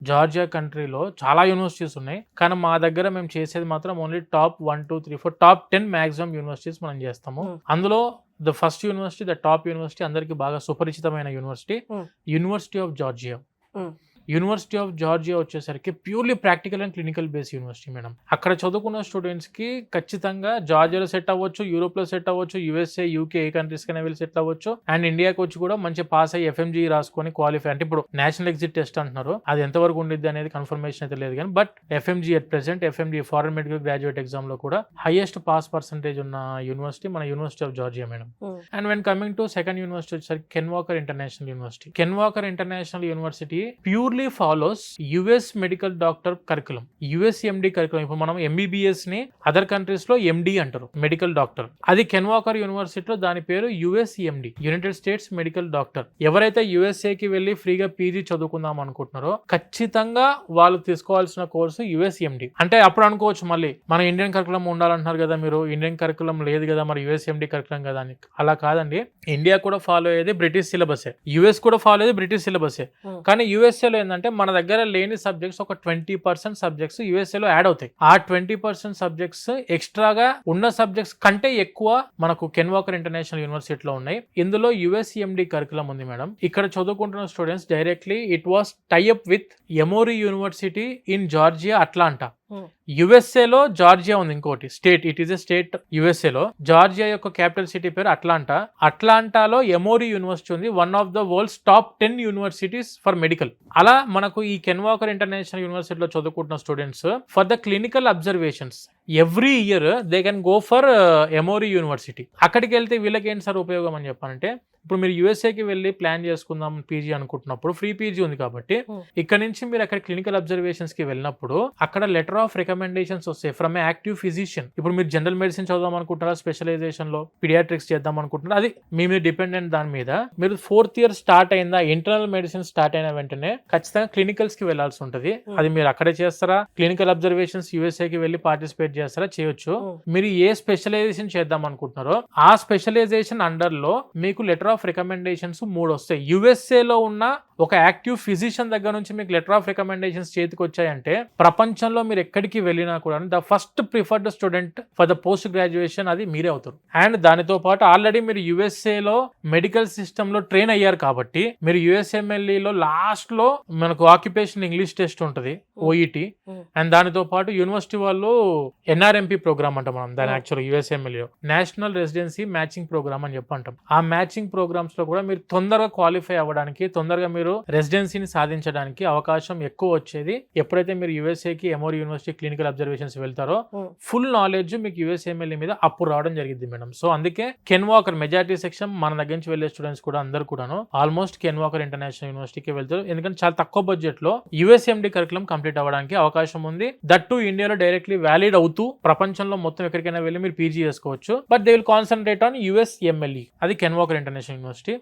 Georgia కంట్రీలో చాలా universities ఉన్నాయి. కానీ మా దగ్గర మేము చేసేది మాత్రం only top 1, 2, 3, 4 top 10 maximum universities మనం చేస్తాము. అందులో the first university, the top university, అందరికి బాగా సుపరిచితమైన university, university of Georgia. University of Georgia వచ్చేసరికి purely practical and clinical base university madam. అక్కడ చదువుకున్న స్టూడెంట్స్ కి ఖచ్చితంగా జార్జియాలో సెట్ అవ్వచ్చు, యూరోప్ లో సెట్ అవ్వచ్చు, యుఎస్ఏ, యూకే ఏ కంట్రీస్ కైనా వెళ్ళి సెట్ అవ్వచ్చు. అండ్ ఇండియాకి వచ్చి కూడా మంచి పాస్ అయ్యి FMG రాసుకొని క్వాలిఫై, అంటే ఇప్పుడు నేషనల్ ఎగ్జిట్ టెస్ట్ అంటున్నారు, అది ఎంతవరకు ఉండిద్ది అనేది కన్ఫర్మేషన్ అయితే లేదు కానీ, but FMG at present FMG foreign medical graduate exam లో కూడా హైయెస్ట్ పాస్ పర్సెంటేజ్ ఉన్న యూనివర్సిటీ మన university of Georgia madam. And when coming to second university వచ్చేసరికి Ken Walker international university. Ken Walker international university purely follows US medical doctor curriculum, USMD curriculum. ఇప్పుడు మనం MBBS ని other countries లో MD అంటారు, medical doctor. అది Ken Walker యూనివర్సిటీలో దాని పేరు USMD, United States medical doctor. ఎవరైతే USA కి వెళ్ళి ఫ్రీగా PG చదువుకుందాం అనుకుంటున్నారో ఖచ్చితంగా వాళ్ళు తీసుకోవాల్సిన కోర్సు USMD. అంటే అప్పుడు అనుకోవచ్చు మళ్ళీ మన ఇండియన్ కరికులం ఉండాలంటున్నారు కదా మీరు, ఇండియన్ కరికులం లేదు కదా మరి USMD కరికులం కదా అని. అలా కాదండి, ఇండియా కూడా ఫాలో అయ్యేది బ్రిటిష్ సిలబసే, US కూడా ఫాలో అయ్యేది బ్రిటిష్ సిలబసే. కానీ USA లో ఏంటంటే మన దగ్గర లేని సబ్జెక్ట్స్ ఒక 20% సబ్జెక్ట్స్ USA లో యాడ్ అవుతాయి. ఆ 20% సబ్జెక్ట్స్ ఎక్స్ట్రాగా ఉన్న సబ్జెక్ట్స్ కంటే ఎక్కువ మనకు కెన్ వాకర్ ఇంటర్నేషనల్ యూనివర్సిటీలో ఉన్నాయి. ఇందులో USMD కరికులం ఉంది మేడం. ఇక్కడ చదువుకుంటున్న students directly it was tie up with Emory university in Georgia, Atlanta. USA లో జార్జియా ఉంది ఇంకోటి state, it is a state USA లో. జార్జియా యొక్క క్యాపిటల్ సిటీ పేరు అట్లాంటా. అట్లాంటాలో ఎమోరీ యూనివర్సిటీ ఉంది, one of the world's top 10 universities for medical. అలా మనకు ఈ కెన్ వాకర్ ఇంటర్నేషనల్ యూనివర్సిటీలో చదువుకుంటున్న students for the clinical observations every year they can go for Emory university. అక్కడికి వెళ్తే వీళ్ళకి ఏంటి సార్ ఉపయోగం అని చెప్పాలంటే, ఇప్పుడు మీరు USAకి వెళ్ళి ప్లాన్ చేసుకుందాం PG అనుకుంటున్నప్పుడు ఫ్రీ PG ఉంది కాబట్టి ఇక్కడ నుంచి మీరు అక్కడ క్లినికల్ అబ్జర్వేషన్స్ కి వెళ్ళినప్పుడు అక్కడ లెటర్ ఆఫ్ రికమెండేషన్స్ వస్తాయి ఫ్రమ్ ఏ యాక్టివ్ ఫిజిషియన్. ఇప్పుడు మీరు జనరల్ మెడిసిన్ చదువుదాం అనుకుంటారా, స్పెషలైజేషన్ లో పిడియాట్రిక్స్ చేద్దాం అనుకుంటున్నారా, అది మీ మీద డిపెండెంట్. దాని మీద మీరు 4th ఇయర్ స్టార్ట్ అయిందా, ఇంటర్నల్ మెడిసిన్ స్టార్ట్ అయిన వెంటనే ఖచ్చితంగా క్లినికల్స్ కి వెళ్లాల్సి ఉంటుంది. అది మీరు అక్కడే చేస్తారా, క్లినికల్ అబ్జర్వేషన్స్ USAకి వెళ్ళి పార్టిసిపేట్ చేస్తారా, చేయొచ్చు. మీరు ఏ స్పెషలైజేషన్ చేద్దాం అనుకుంటున్నారో ఆ స్పెషలైజేషన్ అండర్ లో మీకు లెటర్ ఆఫ్ రికమెండేషన్స్ 3 వస్తాయి. USA లో ఉన్న ఒక యాక్టివ్ ఫిజిషియన్ దగ్గర నుంచి మీకు లెటర్ ఆఫ్ రికమెండేషన్స్ చేతికి వచ్చాయంటే ప్రపంచంలో మీరు ఎక్కడికి వెళ్ళినా కూడా the first preferred student for the post graduation అది మీరే అవుతారు. అండ్ దానితో పాటు ఆల్రెడీ మీరు USA లో మెడికల్ సిస్టమ్ లో ట్రైన్ అయ్యారు కాబట్టి మీరు USMLE లో లాస్ట్ లో మనకు ఆక్యుపేషన్ ఇంగ్లీష్ టెస్ట్ ఉంటుంది, OET. అండ్ దానితో పాటు యూనివర్సిటీ వాళ్ళు NRMP ప్రోగ్రామ్ అంటాం మనం దాని actual USMLE national residency matching program అని చెప్పి అంటాం. ఆ మ్యాచింగ్ ప్రోగ్రామ్స్ లో కూడా మీరు తొందరగా క్వాలిఫై అవ్వడానికి, తొందరగా మీరు రెసిడెన్సీని సాధించడానికి అవకాశం ఎక్కువ వచ్చేది ఎప్పుడైతే మీరు USAకి ఎమోరీ యూనివర్సిటీ క్లినికల్ అబ్జర్వేషన్స్ వెళ్తారో. ఫుల్ నాలెడ్జ్ మీకు USMLE మీద అప్పుడు రావడం జరిగింది మేడం. సో అందుకే కెన్ వాకర్ మెజారిటీ సెక్షన్ మన దగ్గర నుంచి వెళ్ళే స్టూడెంట్స్ కూడా అందరు కూడాను ఆల్మోస్ట్ కెన్ వాకర్ ఇంటర్నేషనల్ యూనివర్సిటీకి వెళ్తారు. ఎందుకంటే చాలా తక్కువ బడ్జెట్ లో USMD కరికులం కంప్లీట్ అవ్వడానికి అవకాశం ఉంది. దట్ టు ఇండియాలో డైరెక్ట్లీ వ్యాలిడ్ అవుతూ ప్రపంచంలో మొత్తం ఎక్కడికైనా వెళ్ళి మీరు PG చేసుకోవచ్చు. But they will concentrate on USMLE, అది కెన్ వాకర్ ఇంటర్నేషనల్ యూనివర్సిటీ.